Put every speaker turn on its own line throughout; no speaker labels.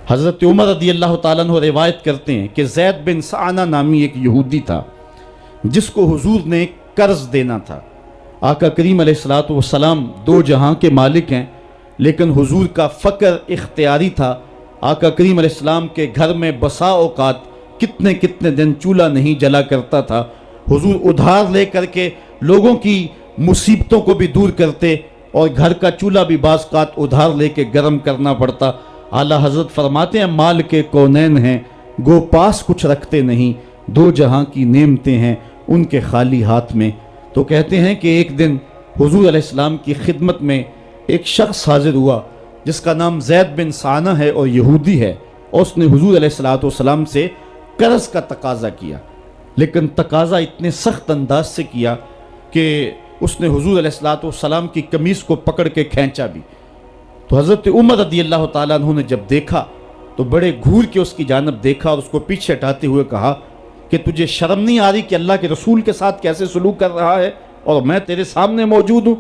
حضرت عمر رضی اللہ تعالیٰ عنہ روایت کرتے ہیں کہ زید بن سعانہ نامی ایک یہودی تھا جس کو حضور نے قرض دینا تھا۔ آقا کریم علیہ الصلوۃ والسلام دو جہاں کے مالک ہیں، لیکن حضور کا فقر اختیاری تھا۔ آقا کریم علیہ السلام کے گھر میں بسا اوقات کتنے کتنے دن چولہا نہیں جلا کرتا تھا۔ حضور ادھار لے کر کے لوگوں کی مصیبتوں کو بھی دور کرتے، اور گھر کا چولہا بھی بعض اوقات ادھار لے کے گرم کرنا پڑتا۔ اعلیٰ حضرت فرماتے ہیں مال کے کونین ہیں گو پاس کچھ رکھتے نہیں، دو جہاں کی نعمتیں ہیں ان کے خالی ہاتھ میں۔ تو کہتے ہیں کہ ایک دن حضور علیہ السلام کی خدمت میں ایک شخص حاضر ہوا جس کا نام زید بن سعانہ ہے اور یہودی ہے، اور اس نے حضور علیہ السلام سے قرض کا تقاضا کیا، لیکن تقاضا اتنے سخت انداز سے کیا کہ اس نے حضور علیہ السلام کی قمیص کو پکڑ کے کھینچا بھی۔ تو حضرت عمر رضی اللہ تعالیٰ عنہ نے جب دیکھا تو بڑے گھور کے اس کی جانب دیکھا اور اس کو پیچھے ہٹاتے ہوئے کہا کہ تجھے شرم نہیں آ رہی کہ اللہ کے رسول کے ساتھ کیسے سلوک کر رہا ہے اور میں تیرے سامنے موجود ہوں؟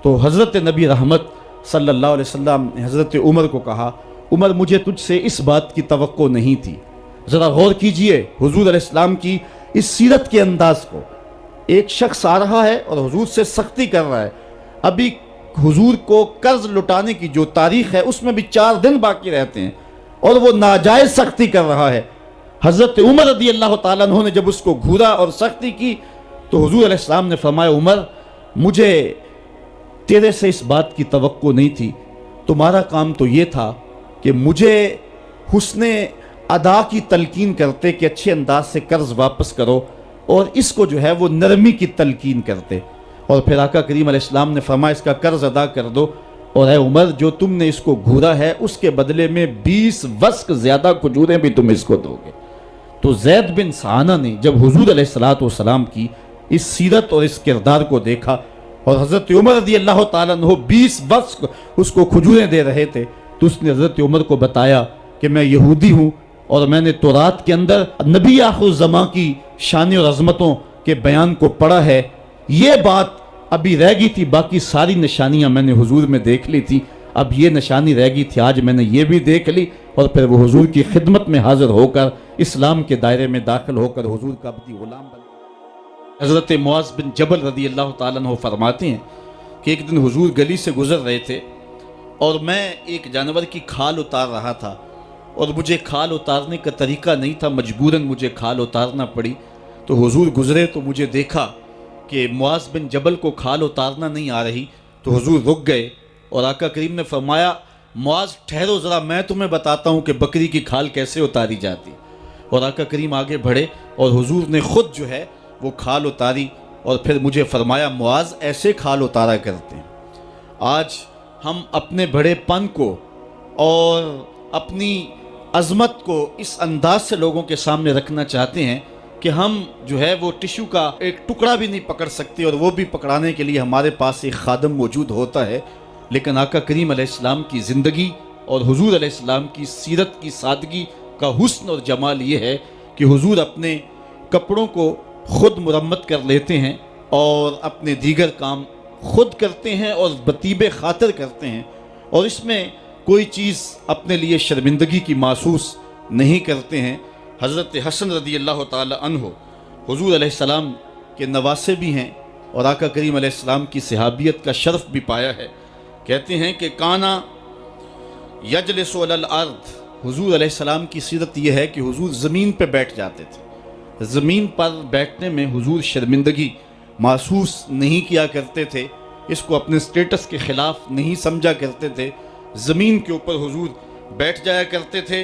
تو حضرت نبی رحمت صلی اللہ علیہ وسلم نے حضرت عمر کو کہا، عمر مجھے تجھ سے اس بات کی توقع نہیں تھی۔ ذرا غور کیجئے حضور علیہ السلام کی اس سیرت کے انداز کو۔ ایک شخص آ رہا ہے اور حضور سے سختی کر رہا ہے، ابھی حضور کو قرض لٹانے کی جو تاریخ ہے اس میں بھی 4 دن باقی رہتے ہیں، اور وہ ناجائز سختی کر رہا ہے۔ حضرت عمر رضی اللہ تعالیٰ عنہ نے جب اس کو گھورا اور سختی کی تو حضور علیہ السلام نے فرمایا، عمر مجھے تیرے سے اس بات کی توقع نہیں تھی، تمہارا کام تو یہ تھا کہ مجھے حسن ادا کی تلقین کرتے کہ اچھے انداز سے قرض واپس کرو، اور اس کو جو ہے وہ نرمی کی تلقین کرتے، اور پھر آقا کریم علیہ السلام نے فرمایا اس کا قرض ادا کر دو، اور اے عمر جو تم نے اس کو گھورا ہے اس کے بدلے میں 20 وسق زیادہ کھجوریں بھی تم اس کو دو گے۔ تو زید بن سعانہ نے جب حضور علیہ السلام کی اس سیرت اور اس کردار کو دیکھا، اور حضرت عمر رضی اللہ تعالیٰ عنہ 20 وسق اس کو کھجوریں دے رہے تھے، تو اس نے حضرت عمر کو بتایا کہ میں یہودی ہوں اور میں نے تورات کے اندر نبی آخر الزماں کی شان اور عظمتوں کے بیان کو پڑھا ہے، یہ بات ابھی رہ گئی تھی، باقی ساری نشانیاں میں نے حضور میں دیکھ لی تھی، اب یہ نشانی رہ گئی تھی، آج میں نے یہ بھی دیکھ لی۔ اور پھر وہ حضور کی خدمت میں حاضر ہو کر اسلام کے دائرے میں داخل ہو کر حضور کا عبدی غلام بن۔ حضرت معاذ بن جبل رضی اللہ تعالیٰ عنہ فرماتے ہیں کہ ایک دن حضور گلی سے گزر رہے تھے اور میں ایک جانور کی کھال اتار رہا تھا، اور مجھے کھال اتارنے کا طریقہ نہیں تھا، مجبوراً مجھے کھال اتارنا پڑی۔ تو حضور گزرے تو مجھے دیکھا کہ معاذ بن جبل کو کھال اتارنا نہیں آ رہی، تو حضور رک گئے اور آقا کریم نے فرمایا، معاذ ٹھہرو ذرا میں تمہیں بتاتا ہوں کہ بکری کی کھال کیسے اتاری جاتی۔ اور آقا کریم آگے بڑھے اور حضور نے خود جو ہے وہ کھال اتاری، اور پھر مجھے فرمایا، معاذ ایسے کھال اتارا کرتے ہیں۔ آج ہم اپنے بڑے پن کو اور اپنی عظمت کو اس انداز سے لوگوں کے سامنے رکھنا چاہتے ہیں کہ ہم جو ہے وہ ٹشو کا ایک ٹکڑا بھی نہیں پکڑ سکتے، اور وہ بھی پکڑانے کے لیے ہمارے پاس ایک خادم موجود ہوتا ہے۔ لیکن آقا کریم علیہ السلام کی زندگی اور حضور علیہ السلام کی سیرت کی سادگی کا حسن اور جمال یہ ہے کہ حضور اپنے کپڑوں کو خود مرمت کر لیتے ہیں اور اپنے دیگر کام خود کرتے ہیں اور بطیب خاطر کرتے ہیں، اور اس میں کوئی چیز اپنے لیے شرمندگی کی محسوس نہیں کرتے ہیں۔ حضرت حسن رضی اللہ تعالی عنہ حضور علیہ السلام کے نواسے بھی ہیں، اور آقا کریم علیہ السلام کی صحابیت کا شرف بھی پایا ہے۔ کہتے ہیں کہ کانا یجلس علی الارض، حضور علیہ السلام کی سیرت یہ ہے کہ حضور زمین پہ بیٹھ جاتے تھے۔ زمین پر بیٹھنے میں حضور شرمندگی محسوس نہیں کیا کرتے تھے، اس کو اپنے سٹیٹس کے خلاف نہیں سمجھا کرتے تھے۔ زمین کے اوپر حضور بیٹھ جایا کرتے تھے،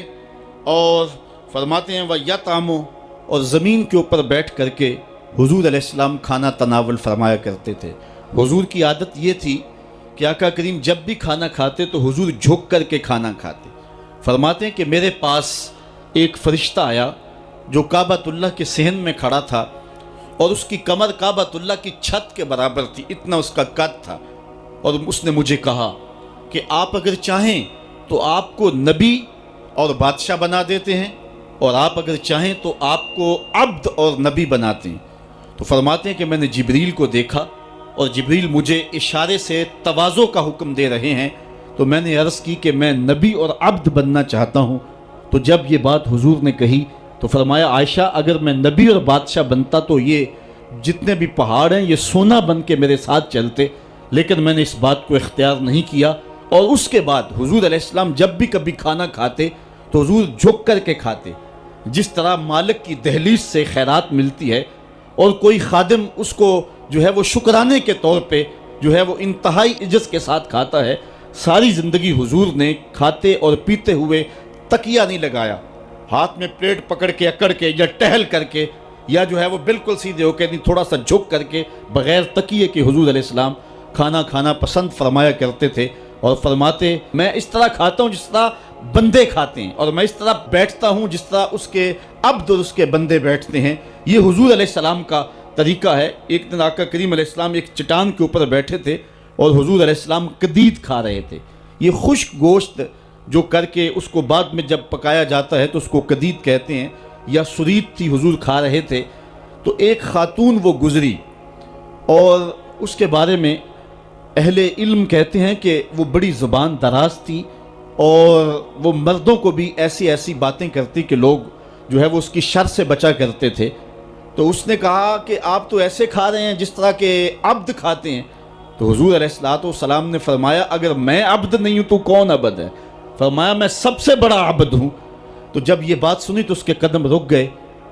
اور فرماتے ہیں وَيَطْعَمُ، اور زمین کے اوپر بیٹھ کر کے حضور علیہ السلام کھانا تناول فرمایا کرتے تھے۔ حضور کی عادت یہ تھی کہ آقا کریم جب بھی کھانا کھاتے تو حضور جھک کر کے کھانا کھاتے۔ فرماتے ہیں کہ میرے پاس ایک فرشتہ آیا جو کعبۃ اللہ کے صحن میں کھڑا تھا، اور اس کی کمر کعبۃ اللہ کی چھت کے برابر تھی، اتنا اس کا قد تھا، اور اس نے مجھے کہا کہ آپ اگر چاہیں تو آپ کو نبی اور بادشاہ بنا دیتے ہیں، اور آپ اگر چاہیں تو آپ کو عبد اور نبی بناتے ہیں۔ تو فرماتے ہیں کہ میں نے جبریل کو دیکھا، اور جبریل مجھے اشارے سے تواضع کا حکم دے رہے ہیں، تو میں نے عرض کی کہ میں نبی اور عبد بننا چاہتا ہوں۔ تو جب یہ بات حضور نے کہی تو فرمایا عائشہ اگر میں نبی اور بادشاہ بنتا تو یہ جتنے بھی پہاڑ ہیں یہ سونا بن کے میرے ساتھ چلتے، لیکن میں نے اس بات کو اختیار نہیں کیا۔ اور اس کے بعد حضور علیہ السلام جب بھی کبھی کھانا کھاتے تو حضور جھک کر کے کھاتے، جس طرح مالک کی دہلیز سے خیرات ملتی ہے اور کوئی خادم اس کو جو ہے وہ شکرانے کے طور پہ جو ہے وہ انتہائی عجز کے ساتھ کھاتا ہے، ساری زندگی حضور نے کھاتے اور پیتے ہوئے تکیہ نہیں لگایا، ہاتھ میں پلیٹ پکڑ کے اکڑ کے یا ٹہل کر کے یا جو ہے وہ بالکل سیدھے ہو کے نہیں، تھوڑا سا جھک کر کے بغیر تکیے کے حضور علیہ السلام کھانا کھانا پسند فرمایا کرتے تھے، اور فرماتے میں اس طرح کھاتا ہوں جس طرح بندے کھاتے ہیں، اور میں اس طرح بیٹھتا ہوں جس طرح اس کے عبد اور اس کے بندے بیٹھتے ہیں۔ یہ حضور علیہ السلام کا طریقہ ہے۔ ایک دن آقا کریم علیہ السلام ایک چٹان کے اوپر بیٹھے تھے اور حضور علیہ السلام قدید کھا رہے تھے۔ یہ خشک گوشت جو کر کے اس کو بعد میں جب پکایا جاتا ہے تو اس کو قدید کہتے ہیں، یا سرید تھی، حضور کھا رہے تھے۔ تو ایک خاتون وہ گزری اور اس کے بارے میں اہل علم کہتے ہیں کہ وہ بڑی زبان دراز تھی اور وہ مردوں کو بھی ایسی ایسی باتیں کرتی کہ لوگ جو ہے وہ اس کی شر سے بچا کرتے تھے۔ تو اس نے کہا کہ آپ تو ایسے کھا رہے ہیں جس طرح کے عبد کھاتے ہیں۔ تو حضور علیہ السلام نے فرمایا اگر میں عبد نہیں ہوں تو کون عبد ہے؟ فرمایا میں سب سے بڑا عبد ہوں۔ تو جب یہ بات سنی تو اس کے قدم رک گئے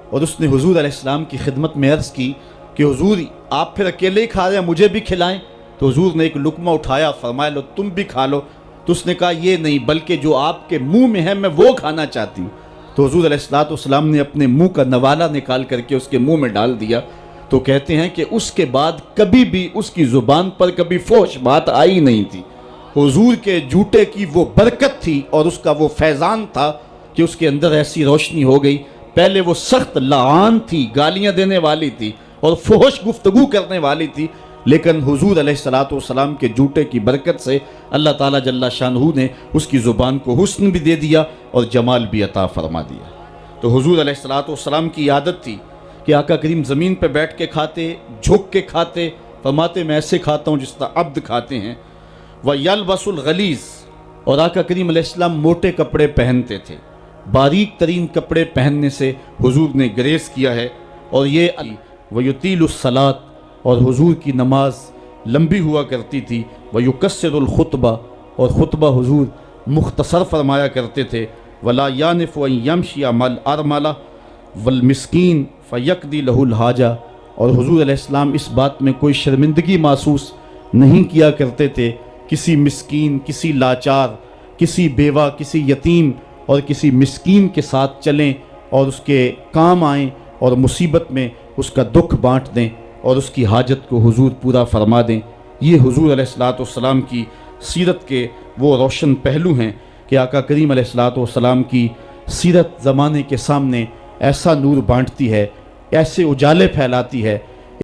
اور اس نے حضور علیہ السلام کی خدمت میں عرض کی کہ حضور آپ پھر اکیلے ہی کھا رہے ہیں، مجھے بھی کھلائیں۔ تو حضور نے ایک لقمہ اٹھایا، فرمایا لو تم بھی کھا لو۔ تو اس نے کہا یہ نہیں، بلکہ جو آپ کے منہ میں ہے میں وہ کھانا چاہتی ہوں۔ تو حضور علیہ السلام نے اپنے منہ کا نوالا نکال کر کے اس کے منہ میں ڈال دیا۔ تو کہتے ہیں کہ اس کے بعد کبھی بھی اس کی زبان پر کبھی فحش بات آئی نہیں تھی۔ حضور کے جوٹے کی وہ برکت تھی اور اس کا وہ فیضان تھا کہ اس کے اندر ایسی روشنی ہو گئی۔ پہلے وہ سخت لعان تھی، گالیاں دینے والی تھی اور فحش گفتگو کرنے والی تھی، لیکن حضور علیہ السلام کے جوٹے کی برکت سے اللہ تعالیٰ جل شانہ نے اس کی زبان کو حسن بھی دے دیا اور جمال بھی عطا فرما دیا۔ تو حضور علیہ السلام کی عادت تھی کہ آقا کریم زمین پہ بیٹھ کے کھاتے، جھک کے کھاتے، فرماتے میں ایسے کھاتا ہوں جس طرح عبد کھاتے ہیں۔ وَيَلْبَسُ الْغَلِيظ، اور آقا کریم علیہ السلام موٹے کپڑے پہنتے تھے، باریک ترین کپڑے پہننے سے حضور نے گریز کیا ہے۔ اور یہ وَيُطِيلُ الصَّلَاةَ، اور حضور کی نماز لمبی ہوا کرتی تھی۔ وَيُقَصِّرُ الْخُطْبَةَ، اور خطبہ حضور مختصر فرمایا کرتے تھے۔ وَلَا يَعْنِفُ أَن يَمْشِيَ مَعَ الْأَرْمَلَةِ وَالْمِسْكِينِ فَيَقْضِي لَهُ الْحَاجَةَ، اور حضور علیہ السلام اس بات میں کوئی شرمندگی محسوس نہیں کیا کرتے تھے کسی مسکین، کسی لاچار، کسی بیوہ، کسی یتیم اور کسی مسکین کے ساتھ چلیں اور اس کے کام آئیں اور مصیبت میں اس کا دکھ بانٹ دیں اور اس کی حاجت کو حضور پورا فرما دیں۔ یہ حضور علیہ السلام کی سیرت کے وہ روشن پہلو ہیں کہ آقا کریم علیہ السلام کی سیرت زمانے کے سامنے ایسا نور بانٹتی ہے، ایسے اجالے پھیلاتی ہے